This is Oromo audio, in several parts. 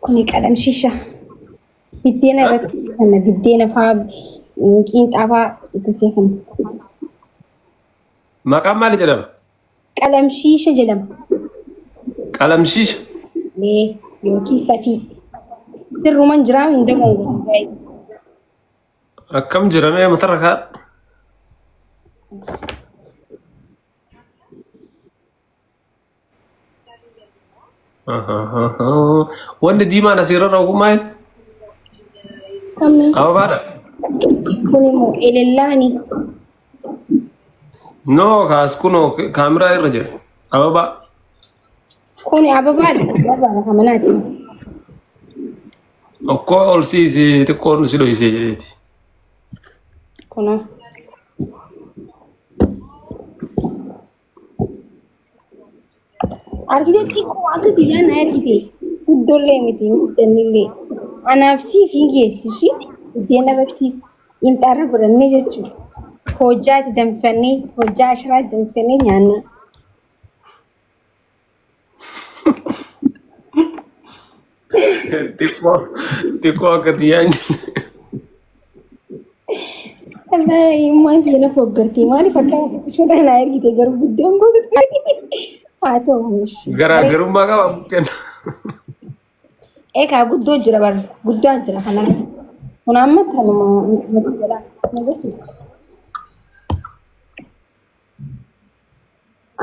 كوني كلام شيشة بدينا رتنا بدينا فاب كنت أبا تسيخن ما كان مالي جلم كلام شيشة جلم كلام شيش ليه يوكي سفي سر من جرام من دمو جاي كم جرمي متركات وان ديما نسير روكو ماين كمي أو بعد كوني مو إلى اللاني نو كاس كونو كاميرا الرجل أو بعد كوني أبا بعد أبا كماناتي أكو أول سي تكون نسيلو يسي كنا أركيدتي كواتو تيجان أركيدي كدولة متين كدنيلة أنا بسي في جيسي دينا بكتي إنت أعرف رني جتشو هوجات دمفني هوجا عشرة دمفني يعني تكو كتيان والله ما فينا فوقرتي ما فكرت شو ده أنا أركيدي قرب قدام قلت فاتو مش غرا غرما كا ممكن إيه كابو جرا بر قدو أجرا خنا هنا ما ترى ما جرا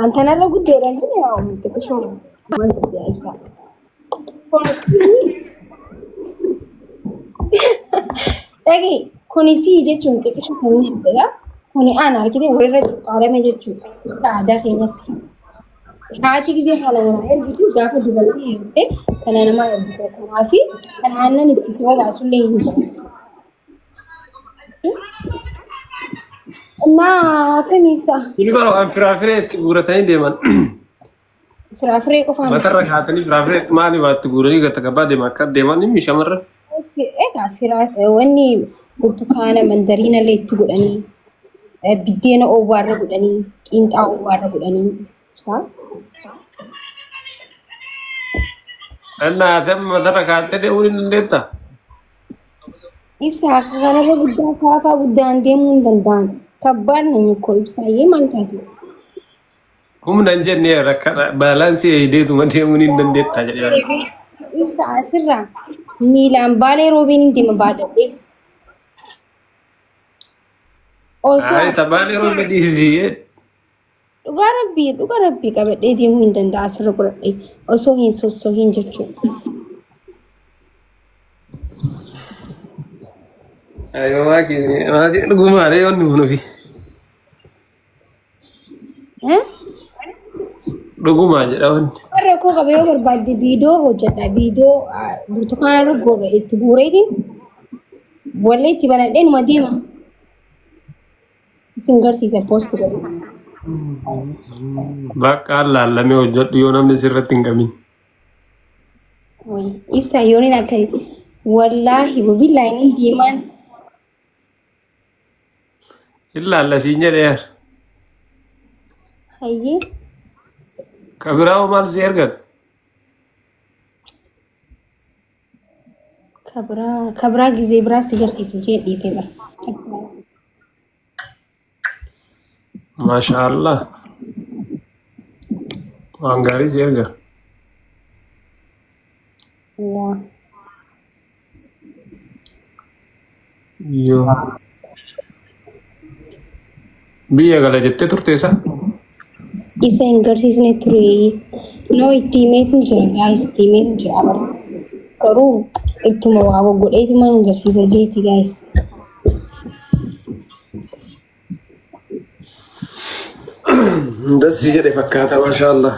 أنت نرى قدو جرا يا تكشون ما تبي أيسا تاكي كوني سي جتشون تكشون كوني شدلا كوني أنا كده ورا قارة ما جتشون هذا خينتي هاتي كده حالا أنا أرجو جافة دبلتي هنده كان أنا ما أرجو كان عافي كان عنا نتكسوا راسول ليه هنجا ما كنيسة ini kalau kan frafret guratahin deman فرافري كفاهم matarra hatani frafret mali wat gurani gata kabade makat deman ini shamarra إيه فراف وإني برتقانة مندرينا اللي تقول أني بدينا أوبارة قول أني كنت أوبارة قول أني صح anna tam matarra hatani urin ndeta إبسا كان أنا بدان كافا بدان ديمون دندان كبرنا نيكو إبسا يمان كافي hum nan jenne rakata balance ide tu mate munin ndeta jadi إبسا أسرع ميلان بالي روبين دي مبادئ Also ay tabani ro be disiye dhugaa rabbii qabadhee deemuu hin danda'a asirra godhadhee osoo hin sossohiin jechuudha. ayo maki gumare onni hunufi duguma jeda wonni Warra koo qabee yoo barbaadde viidiyoo hojjedha. Viidiyoo burtukaana irra goobe itti guureetiin wallee itti banadhee numa deema. Isin garsiisa poosti godhe. bakka lallame hojjedhu yoo namni sirratti hin qamin Ibsaa yooniin akka wallaahi billaahi ni deemaan. illa alla siin jedhe yar Hayyee kabiraawo maal si ergan kabraa gizee biraa si garsiisu jee dhiisee bara. masha Allah waan gaarii si erga Waa. yoo biyya gala jettee turteessa Isa hin garsiisne ture noo itti himeetiin jira gaayis itti himeetiin jira bara garuu ittuma waa godheetuma hin garsiisa jeeti gaayis. dassi jedhe fakkaata masha Allah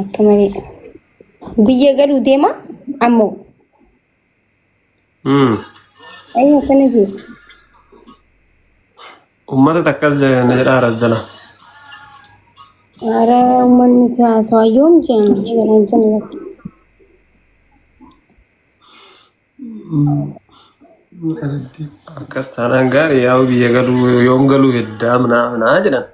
Akka malee biyya galuu deema ammoo ayyuu akkana jiru. ummata takkas jedha razzana Ara uummanni kaasoo yoom jedhan biyya galaan jala lakki. akkas taanaan gaarii yaa'u biyya galuu yoom galuu heddaa minaa jedhan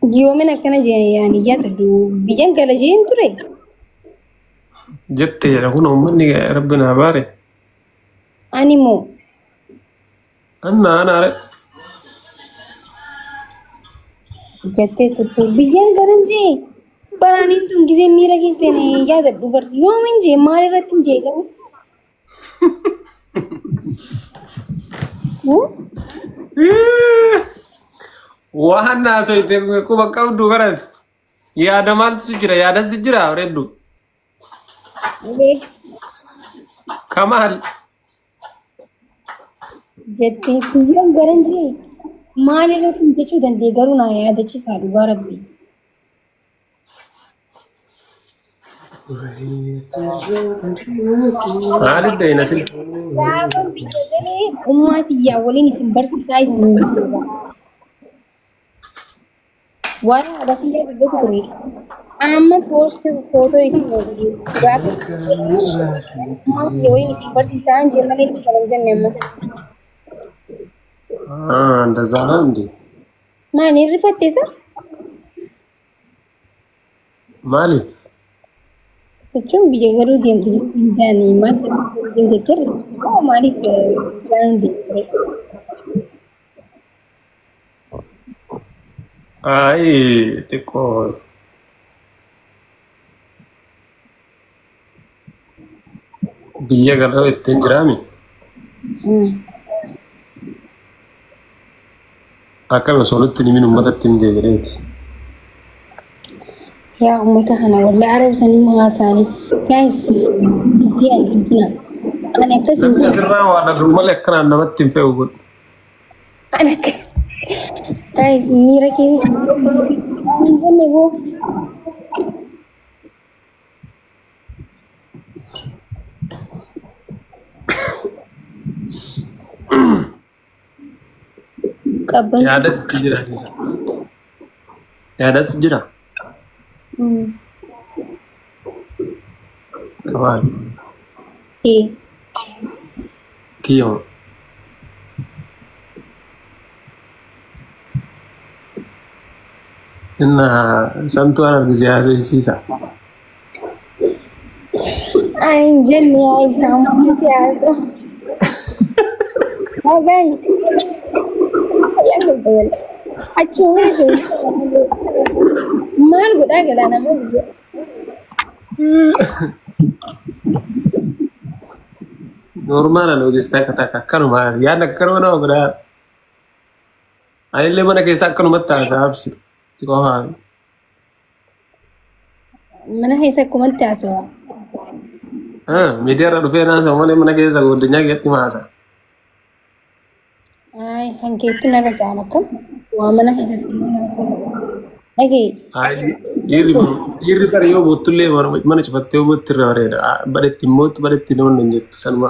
يومنا كان يعني جاتدو بيجان قال جين تري جت يا هنا أمني ربنا بارك أنيمو أنا عارف جاتي تطو بيجان قال جين براني تون كذا ميرا كيسني جاتدو بر يومين جي مالي رتين جي قال وأنا سويت كوبا كم دوغرات يا دمال سجرا يا دس سجرا ردو ليه كمال جاتي بيجان قال جي مالي رتين جيشو دندي قالونا يا دشي سالو باربي عارف ده نسل gaafa biyya galee ummati waliin isin barsiisaa isin waan haadha kiyya dubbatu ture amma footoo isin gaafa ummati waliin isin barsiisaa jee malee itti kan hin jenne amma እንደዛ ነው እንዴ maal hin rifatteessa ማለት jechuun biyya galuu deemtu hin taane maal deemte jirre maaliif waan deemte አይ ጥቆ biyya galoo ittiin jiraami akkama solutti nimin ummatatti himte jedheeti yaa ummata kana wallee arabsanii maasaanii guys itti alqina ani akkas hin namni asirraa waan aduu malee akkanaan namatti hin fe'u godhu ani akka guys miira keessa hin jenne boo qabban yaadatti jira yaadatti jira kamaan kiyyo inna santu an argisi haasofsiisa ay jenne ay samu siyaasa bagay yanga bol achuma de mal guda gada na mu normal anu gista kata akkanuma yaada akkanuma nama gudaa anillee mana keessa akkanuma taasisa si qofaa mana keessa kumatti haasawaa miidiyaa irra dhufee naasa'u malee mana keessa godinyaa keessatti maasa ay hankeetti narra jaalatan waa mana keessatti dhagee dhiirri bara yoo bootullee mana cufattee yoo bootti irra bareeda badhetti immoo badhetti namoonni hin jettu sanuma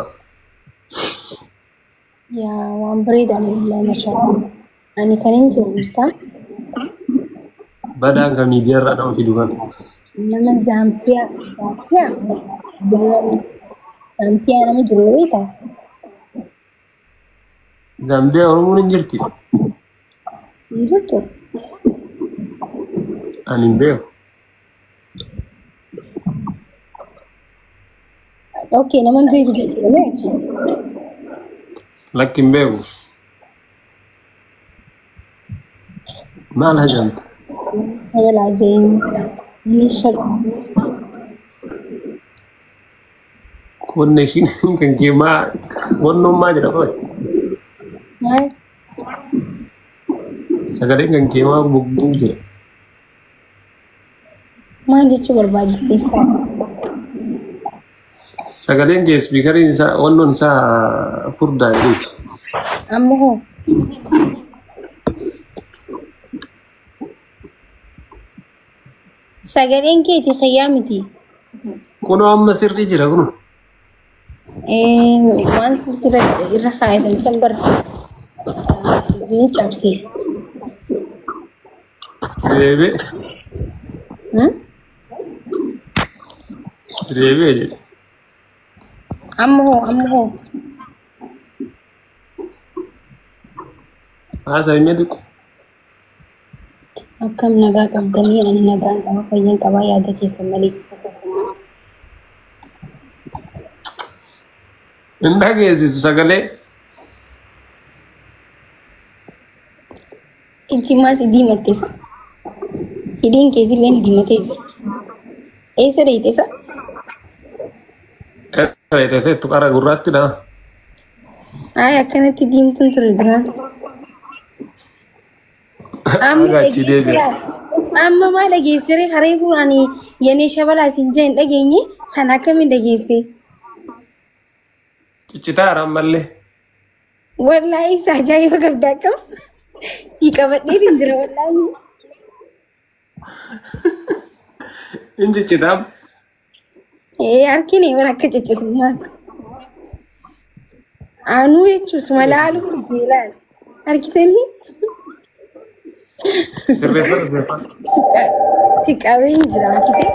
yaa waan bareedaa illee mashallah ani kan hin jiru ibsaa badaan kan miidiyaa irraa nama fidu kan nama zaampiyaa nama jiru beekaa Zambia Oromoon hin jirti. Hin jirtu. Ani hin beeku. Okay, nama hin beeku jechuudha meechi. Lakki hin beeku. Maal hajamte? Yaalaa zeen meeshaa. Connection kan kee maa wannoon maa jedha qoy. Sagalee kan kee waan bubbuu jira. Maal jechuu barbaadde? Sagaleen kee spiikariin isaa wannoon isaa furdaa jechuudha. Amma hoo? Sagaleen keeti xiyyaa miti. Kunoo amma sirrii jira kunoo. Waan irra kaayatan san bar ni cabsee. Deebee. Deebee jedhe. Amma hoo. Haasa hin meetu. akkam nagaa qabdanii ani nagaan qaba fayyan qabaa yaada keessan malee. Inda geessisu sagalee. Ijji maas diimattisa. Hidhiin keetillee diimatee jira. Eessa dheeyiteessa? Reeteetu qara gurraatti dha. Ay akkanatti diimtuun ture jiraan. Amma maal dhageessire haree buraanii yenee shabalaa siin jeen dhageenye kan akkamiin dhageesse? Ciccitaara ammallee. Wallaahi ibsa ajaa'iba qabda akkam. Si qabadhee hin jira wallaahi. In ciccitaam. Harkini waan akka ciccitumaas. Anuu jechuus malaalu beelaan harkitanii. Sirreeffata. Si qabeen jira harkitee.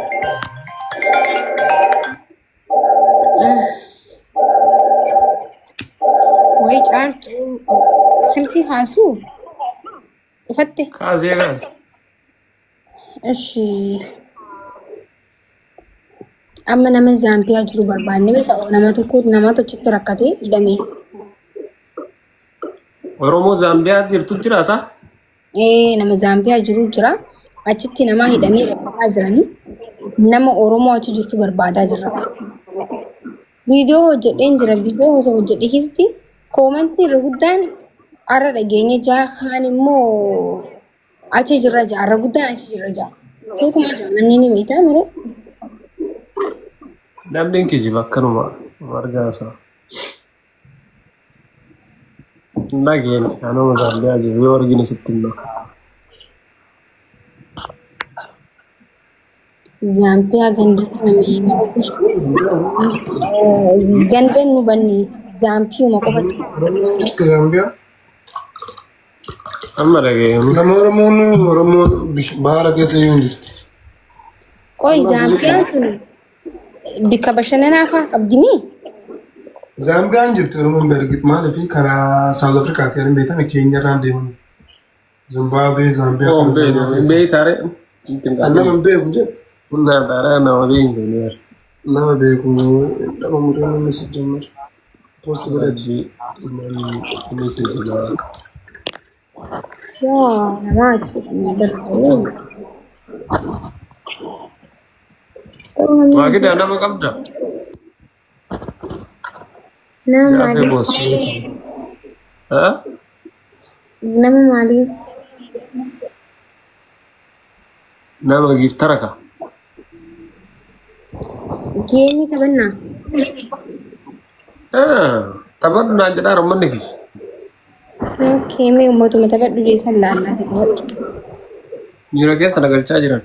Way caartu silkii kaasuu dhufatte. Kaasee kaas. Ishi amma nama Zaambiyaa jiru barbaanne beektaa nama tokkotti rakkatee hidhamee. Oromoo Zaambiyaa jirtu jira isaa? Nama Zaambiyaa jiru jira. Achitti nama hidhamee rakkataa jiranii. Nama Oromoo achi jirtu barbaadaa jira. Viidiyoo hojjedheen jira. Viidiyoo osoo hojjedhe keessatti koomentii irra guddaan arra dhageenye jaa kaan immoo achi jirra jaa arra guddaan achi jirra jaa. Keekuma jaa namni ni beektaa mire. Namni kijiba akkanuma argaa isaa. Nageen anuma Zaambiyaa jiru yoo argine sitti himna. Zaambiyaa ganda kana ganda nu banni Zaambiyuma qofatti. Zambiyaa. Amma dhageeyyamu. Nama Oromoon baara keessa yoo hin jirti. Qoy Zaambiyaan kun bikka bashannanaa fa'aa qabdimi. Zambiyaan jirti Oromoon bergit maaliif karaa South Africaatti yaadin beekame keenya irraan deeman. Zimbabwe, Zambiyaa kan Zambiyaa. Beektaare. Nama beeku jedhu. Naa daaraa nama beeku neer. Nama beeku dhaba murii namni si jammar. Post godhati. Inni keessa jira. Yaa namaa jedhamee barbaadu. Waaqidaa nama qabda. Nama Jaafee maaliif? boosii. Haa? Nama maaliif? Nama giftara ka. Geemii taphannaa? Taphadhu naan jedhaa Oromoonni kiyya. Keemee uummatuma taphadhu jeessan laallaati taphadhu. Miira keessa nagalchaa jiran.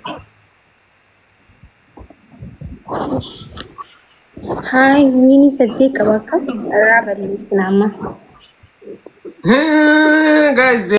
Haay wiini saddeet qaba akka irraa balleessina amma. Guys.